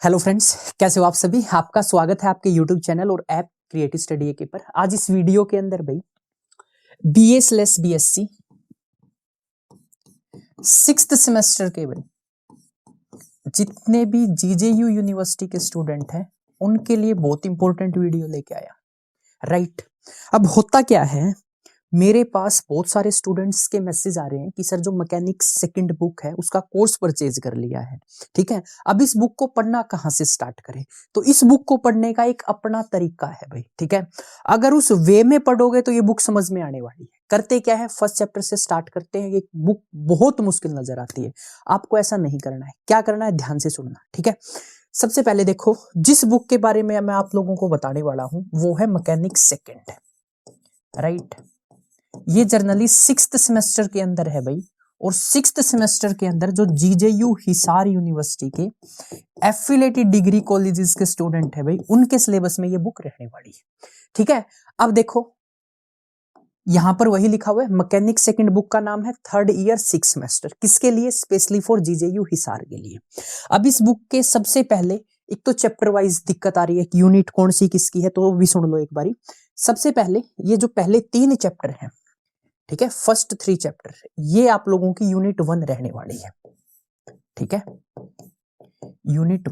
Hello friends, कैसे हो आप सभी। आपका स्वागत है आपके यूट्यूब चैनल और ऐप क्रिएटिव स्टडी के पर। आज इस वीडियो के अंदर भाई BA/BSc 6th सेमेस्टर के भाई जितने भी GJU यूनिवर्सिटी के स्टूडेंट हैं उनके लिए बहुत इंपॉर्टेंट वीडियो लेके आया। राइट, अब होता क्या है, मेरे पास बहुत सारे स्टूडेंट्स के मैसेज आ रहे हैं कि सर जो मैकेनिक्स सेकंड बुक है उसका कोर्स परचेज कर लिया है। ठीक है, अब इस बुक को पढ़ना कहाँ से स्टार्ट करें। तो इस बुक को पढ़ने का एक अपना तरीका है भाई। ठीक है, अगर उस वे में पढ़ोगे तो ये बुक समझ में आने वाली है। करते क्या है, फर्स्ट चैप्टर से स्टार्ट करते हैं। ये बुक बहुत मुश्किल नजर आती है, आपको ऐसा नहीं करना है। क्या करना है, ध्यान से सुनना। ठीक है, सबसे पहले देखो, जिस बुक के बारे में मैं आप लोगों को बताने वाला हूं वो है मैकेनिक्स सेकंड। राइट, ये जर्नली 6th सेमेस्टर के अंदर है भाई, और 6th सेमेस्टर के अंदर जो GJU हिसार यूनिवर्सिटी के एफिलेटेड डिग्री कॉलेजेस के स्टूडेंट है भाई, उनके सिलेबस में ये बुक रहने वाली है। ठीक है, अब देखो यहां पर वही लिखा हुआ है, मैकेनिक्स सेकंड बुक का नाम है 3rd ईयर 6th सेमेस्टर। किसके लिए, स्पेशली फॉर GJU हिसार के लिए। अब इस बुक के सबसे पहले एक तो चैप्टर वाइज दिक्कत आ रही है कि यूनिट कौन सी किसकी है, तो वो भी सुन लो एक बारी। सबसे पहले ये जो पहले 3 चैप्टर हैं, ठीक है, फर्स्ट 3 चैप्टर, ये आप लोगों की यूनिट 1 रहने वाली है। ठीक है, यूनिट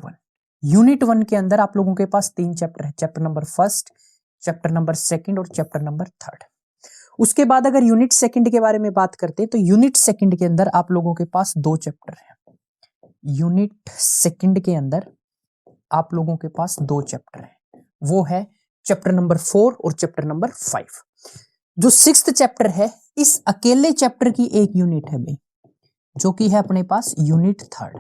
1 के अंदर आप लोगों के पास 3 चैप्टर है, चैप्टर नंबर 1, चैप्टर नंबर 2 और चैप्टर नंबर 3। उसके बाद अगर यूनिट 2 के बारे में बात करते हैं तो यूनिट 2 के अंदर आप लोगों के पास 2 चैप्टर है। यूनिट 2 के अंदर आप लोगों के पास 2 चैप्टर है, वो है चैप्टर नंबर 4 और चैप्टर नंबर 5। जो 6th चैप्टर है, इस अकेले चैप्टर की एक यूनिट है भाई, जो कि है अपने पास यूनिट 3।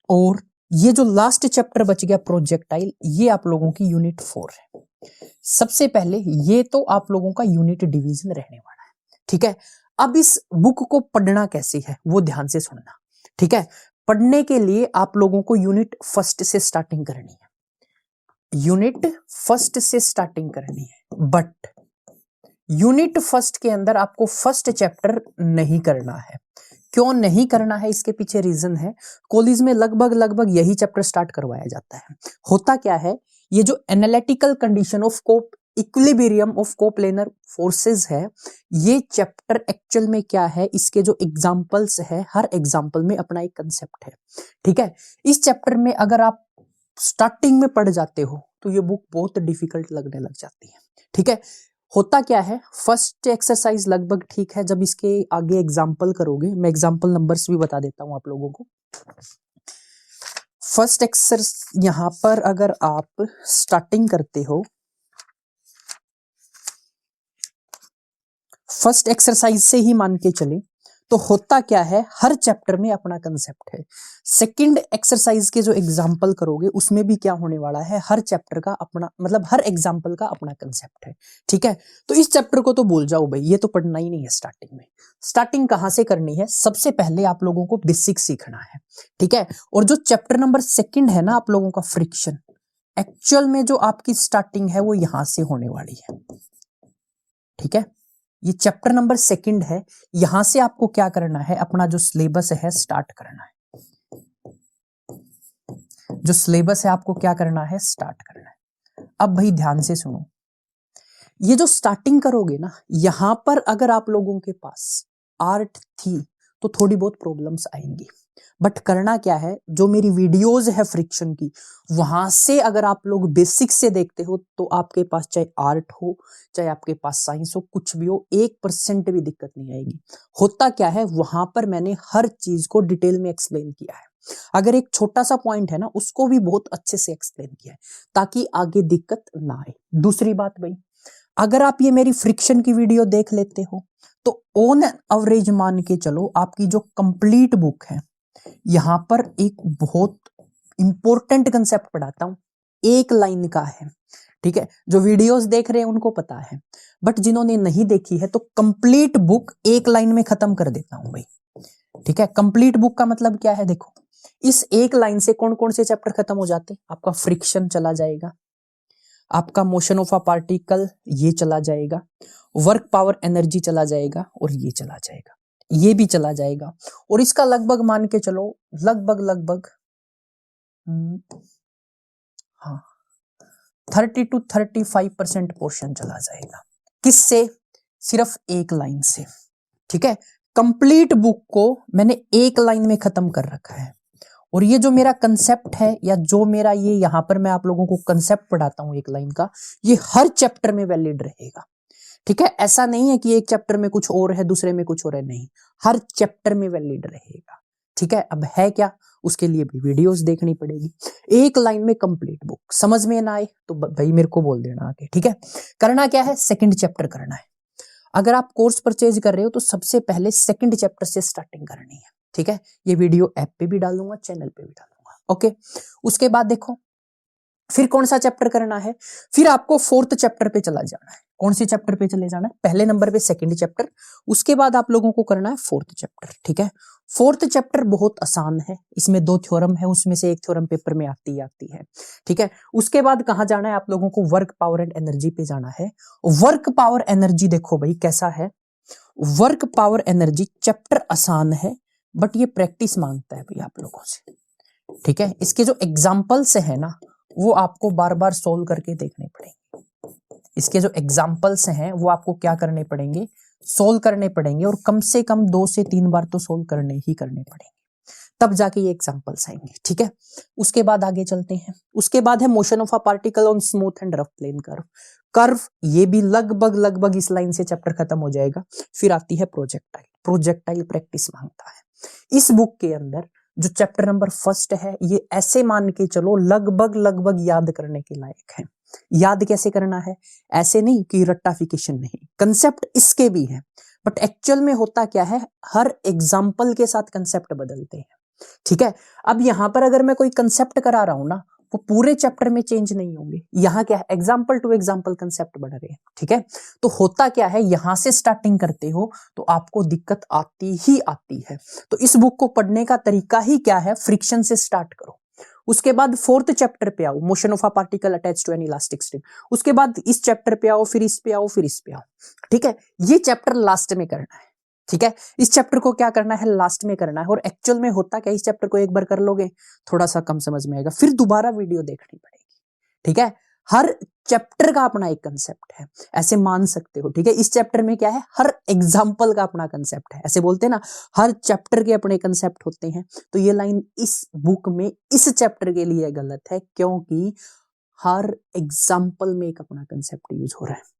और ये जो लास्ट चैप्टर बच गया प्रोजेक्टाइल, ये आप लोगों की यूनिट 4 है। सबसे पहले ये तो आप लोगों का यूनिट डिवीजन रहने वाला है। ठीक है, अब इस बुक को पढ़ना कैसे है वो ध्यान से सुनना। ठीक है, पढ़ने के लिए आप लोगों को यूनिट 1 से स्टार्टिंग करनी है। यूनिट 1 से स्टार्टिंग करनी है, बट यूनिट 1 के अंदर आपको फर्स्ट चैप्टर नहीं करना है। क्यों नहीं करना है, इसके पीछे रीजन है। कॉलेज में लगभग यही चैप्टर स्टार्ट करवाया जाता है। होता क्या है, ये जो analytical condition of cop equilibrium of coplanar forces है, ये चैप्टर एक्चुअल में क्या है, इसके जो एग्जांपल्स है, हर एग्जांपल में अपना एक कंसेप्ट है। ठीक है, इस चैप्टर में अगर आप स्टार्टिंग में पढ़ जाते हो तो ये बुक बहुत डिफिकल्ट लगने लग जाती है। ठीक है, होता क्या है, फर्स्ट एक्सरसाइज लगभग ठीक है, जब इसके आगे एग्जाम्पल करोगे, मैं एग्जाम्पल नंबर्स भी बता देता हूं आप लोगों को। फर्स्ट एक्सरसाइज यहां पर अगर आप स्टार्टिंग करते हो, फर्स्ट एक्सरसाइज से ही मान के चले तो होता क्या है, हर चैप्टर में अपना कंसेप्ट है। सेकंड एक्सरसाइज के जो एग्जाम्पल करोगे उसमें भी क्या होने वाला है, हर चैप्टर का अपना, मतलब हर एग्जाम्पल का अपना कंसेप्ट है। ठीक है, तो इस चैप्टर को तो भूल जाओ भाई, ये तो पढ़ना ही नहीं है स्टार्टिंग में। स्टार्टिंग कहां से करनी है, सबसे पहले आप लोगों को बेसिक सीखना है। ठीक है, और जो चैप्टर नंबर 2 है ना आप लोगों का फ्रिक्शन, एक्चुअल में जो आपकी स्टार्टिंग है वो यहां से होने वाली है। ठीक है, ये चैप्टर नंबर 2 है, यहां से आपको क्या करना है, अपना जो सिलेबस है स्टार्ट करना है। जो सिलेबस है आपको क्या करना है, स्टार्ट करना है। अब भाई ध्यान से सुनो, ये जो स्टार्टिंग करोगे ना, यहां पर अगर आप लोगों के पास आर्ट थी तो थोड़ी बहुत प्रॉब्लम्स आएंगी, बट करना क्या है, जो मेरी वीडियोस है फ्रिक्शन की, वहां से अगर आप लोग बेसिक से देखते हो तो आपके पास चाहे आर्ट हो चाहे आपके पास साइंस हो, कुछ भी हो, 1% भी दिक्कत नहीं आएगी। होता क्या है, वहां पर मैंने हर चीज को डिटेल में एक्सप्लेन किया है। अगर एक छोटा सा पॉइंट है ना, उसको भी बहुत अच्छे से एक्सप्लेन किया है ताकि आगे दिक्कत ना आए। दूसरी बात भाई, अगर आप ये मेरी फ्रिक्शन की वीडियो देख लेते हो तो ऑन एवरेज मान के चलो, आपकी जो कंप्लीट बुक है, यहां पर एक बहुत इंपॉर्टेंट कंसेप्ट पढ़ाता हूं, एक लाइन का है। ठीक है, जो वीडियोस देख रहे हैं उनको पता है, बट जिन्होंने नहीं देखी है तो कंप्लीट बुक एक लाइन में खत्म कर देता हूं भाई। ठीक है, कंप्लीट बुक का मतलब क्या है, देखो इस एक लाइन से कौन कौन से चैप्टर खत्म हो जाते, आपका फ्रिक्शन चला जाएगा, आपका मोशन ऑफ अ पार्टिकल ये चला जाएगा, वर्क पावर एनर्जी चला जाएगा, और ये चला जाएगा, ये भी चला जाएगा। और इसका लगभग मान के चलो लगभग हाँ 30 to 35% पोर्शन चला जाएगा। किससे? सिर्फ एक लाइन से। ठीक है, कंप्लीट बुक को मैंने एक लाइन में खत्म कर रखा है। और ये जो मेरा कंसेप्ट है या जो मेरा ये यहां पर मैं आप लोगों को कंसेप्ट पढ़ाता हूं एक लाइन का, ये हर चैप्टर में वैलिड रहेगा। ठीक है, ऐसा नहीं है कि एक चैप्टर में कुछ और है दूसरे में कुछ और है, नहीं, हर चैप्टर में वैलिड रहेगा। ठीक है, अब है क्या, उसके लिए भी वीडियोस देखनी पड़ेगी। एक लाइन में कंप्लीट बुक, समझ में ना आए तो भाई मेरे को बोल देना आगे। ठीक है, करना क्या है, सेकंड चैप्टर करना है। अगर आप कोर्स परचेज कर रहे हो तो सबसे पहले सेकंड चैप्टर से स्टार्टिंग करनी है। ठीक है, ये वीडियो ऐप पे भी डालूंगा, चैनल पे भी डालूंगा। ओके, उसके बाद देखो फिर कौन सा चैप्टर करना है, फिर आपको फोर्थ चैप्टर पे चला जाना है। कौन सी चैप्टर पे चले जाना है, पहले नंबर पे सेकंड चैप्टर, उसके बाद आप लोगों को करना है फोर्थ चैप्टर। ठीक है, फोर्थ चैप्टर बहुत आसान है, इसमें 2 थ्योरम है, उसमें से एक थ्योरम पेपर में आती है। ठीक है, उसके बाद कहां जाना है आप लोगों को, वर्क पावर एंड एनर्जी पे जाना है। वर्क पावर एनर्जी देखो भाई कैसा है, वर्क पावर एनर्जी चैप्टर आसान है बट ये प्रैक्टिस मांगता है भाई आप लोगों से। ठीक है, इसके जो एग्जाम्पल्स है ना वो आपको बार बार सोल्व करके देखने पड़ेंगे। इसके जो एग्जाम्पल्स हैं वो आपको क्या करने पड़ेंगे, सोल्व करने पड़ेंगे, और कम से कम 2 से 3 बार तो सोल्व करने ही करने पड़ेंगे, तब जाके ये एग्जाम्पल्स आएंगे। ठीक है, उसके बाद आगे चलते हैं। उसके बाद है motion of a particle on smooth and rough plane curve. Curve ये भी लगभग इस लाइन से चैप्टर खत्म हो जाएगा। फिर आती है प्रोजेक्टाइल। प्रोजेक्टाइल प्रैक्टिस मांगता है। इस बुक के अंदर जो चैप्टर नंबर फर्स्ट है ये ऐसे मान के चलो लगभग याद करने के लायक है। याद कैसे करना है, ऐसे नहीं कि रट्टाफिकेशन नहीं, कंसेप्ट इसके भी है बट एक्चुअल में होता क्या है, हर एग्जाम्पल के साथ कंसेप्ट बदलते हैं। ठीक है, अब यहां पर अगर मैं कोई कंसेप्ट करा रहा हूं ना वो पूरे चैप्टर में चेंज नहीं होंगे। यहां क्या है, एग्जाम्पल टू एग्जाम्पल कंसेप्ट बढ़ रहे हैं। ठीक है, तो होता क्या है, यहां से स्टार्टिंग करते हो तो आपको दिक्कत आती ही आती है। तो इस बुक को पढ़ने का तरीका ही क्या है, फ्रिक्शन से स्टार्ट करो। उसके बाद फोर्थ चैप्टर पे आओ, motion of a particle attached to an elastic string. उसके बाद इस चैप्टर पे आओ, फिर इस पे आओ, फिर इस पे आओ। ठीक है, ये चैप्टर लास्ट में करना है। ठीक है, इस चैप्टर को क्या करना है, लास्ट में करना है। और एक्चुअल में होता क्या, इस चैप्टर को एक बार कर लोगे थोड़ा सा कम समझ में आएगा, फिर दोबारा वीडियो देखनी पड़ेगी। ठीक है, हर चैप्टर का अपना एक कंसेप्ट है, ऐसे मान सकते हो। ठीक है, इस चैप्टर में क्या है, हर एग्जाम्पल का अपना कंसेप्ट है। ऐसे बोलते हैं ना, हर चैप्टर के अपने कंसेप्ट होते हैं। तो ये लाइन इस बुक में इस चैप्टर के लिए गलत है, क्योंकि हर एग्जाम्पल में एक अपना कंसेप्ट यूज हो रहा है।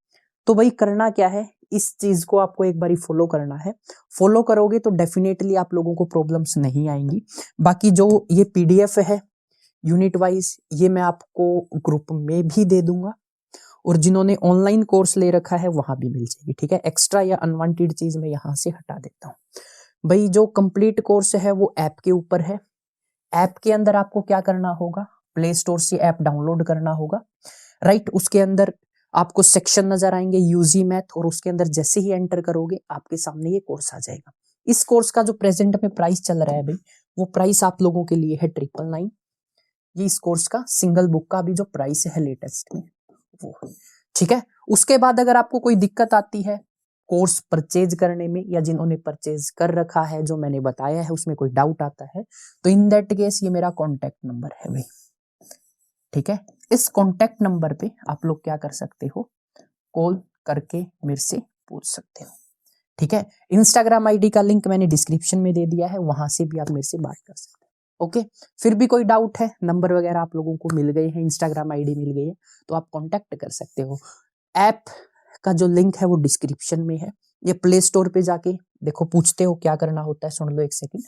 तो भाई करना क्या है, इस चीज को आपको एक बारी फॉलो करना है। फॉलो करोगे तो डेफिनेटली आप लोगों को प्रॉब्लम्स नहीं आएंगी। बाकी जो ये पीडीएफ है यूनिट वाइज, ये मैं आपको ग्रुप में भी दे दूंगा, और जिन्होंने ऑनलाइन कोर्स ले रखा है वहां भी मिल जाएगी। ठीक है, एक्स्ट्रा या अनवांटेड चीज मैं यहां से हटा देता हूं। भाई जो कंप्लीट कोर्स है वो ऐप के ऊपर है। ऐप के अंदर आपको क्या करना होगा, प्ले स्टोर से ऐप डाउनलोड करना होगा। राइट, उसके अंदर आपको सेक्शन नजर आएंगे यूजी मैथ, और उसके अंदर जैसे ही एंटर करोगे आपके सामने ये कोर्स आ जाएगा। इस कोर्स का जो प्रेजेंट में प्राइस चल रहा है भाई, वो प्राइस आप लोगों के लिए है 999। ये इस कोर्स का सिंगल बुक का भी जो प्राइस है लेटेस्ट में वो। ठीक है, उसके बाद अगर आपको कोई दिक्कत आती है कोर्स परचेज करने में, या जिन्होंने परचेज कर रखा है जो मैंने बताया है उसमें कोई डाउट आता है, तो इन दैट केस ये मेरा कॉन्टेक्ट नंबर है भाई। ठीक है, इस कॉन्टेक्ट नंबर पे आप लोग क्या कर सकते हो, कॉल करके मेरे से पूछ सकते हो। ठीक है, इंस्टाग्राम आईडी का लिंक मैंने डिस्क्रिप्शन में दे दिया है, वहां से भी आप मेरे से बात कर सकते हो। ओके, फिर भी कोई डाउट है, नंबर वगैरह आप लोगों को मिल गए हैं, इंस्टाग्राम आईडी मिल गई है, तो आप कांटेक्ट कर सकते हो। ऐप का जो लिंक है वो डिस्क्रिप्शन में है। ये प्ले स्टोर पे जाके देखो, पूछते हो क्या करना होता है, सुन लो एक सेकंड।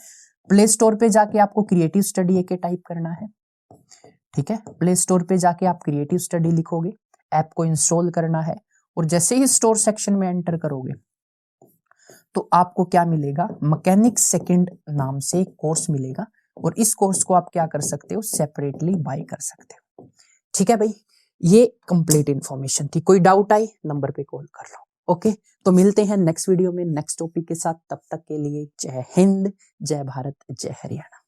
प्ले स्टोर पे जाके आपको क्रिएटिव स्टडी एक टाइप करना है। ठीक है, प्ले स्टोर पे जाके आप क्रिएटिव स्टडी लिखोगे, ऐप को इंस्टॉल करना है, और जैसे ही स्टोर सेक्शन में एंटर करोगे तो आपको क्या मिलेगा, मैकेनिक सेकंड नाम से कोर्स मिलेगा, और इस कोर्स को आप क्या कर सकते हो, सेपरेटली बाय कर सकते हो। ठीक है भाई, ये कंप्लीट इंफॉर्मेशन थी। कोई डाउट आई नंबर पे कॉल कर लो। ओके, तो मिलते हैं नेक्स्ट वीडियो में नेक्स्ट टॉपिक के साथ। तब तक के लिए जय हिंद, जय भारत, जय हरियाणा।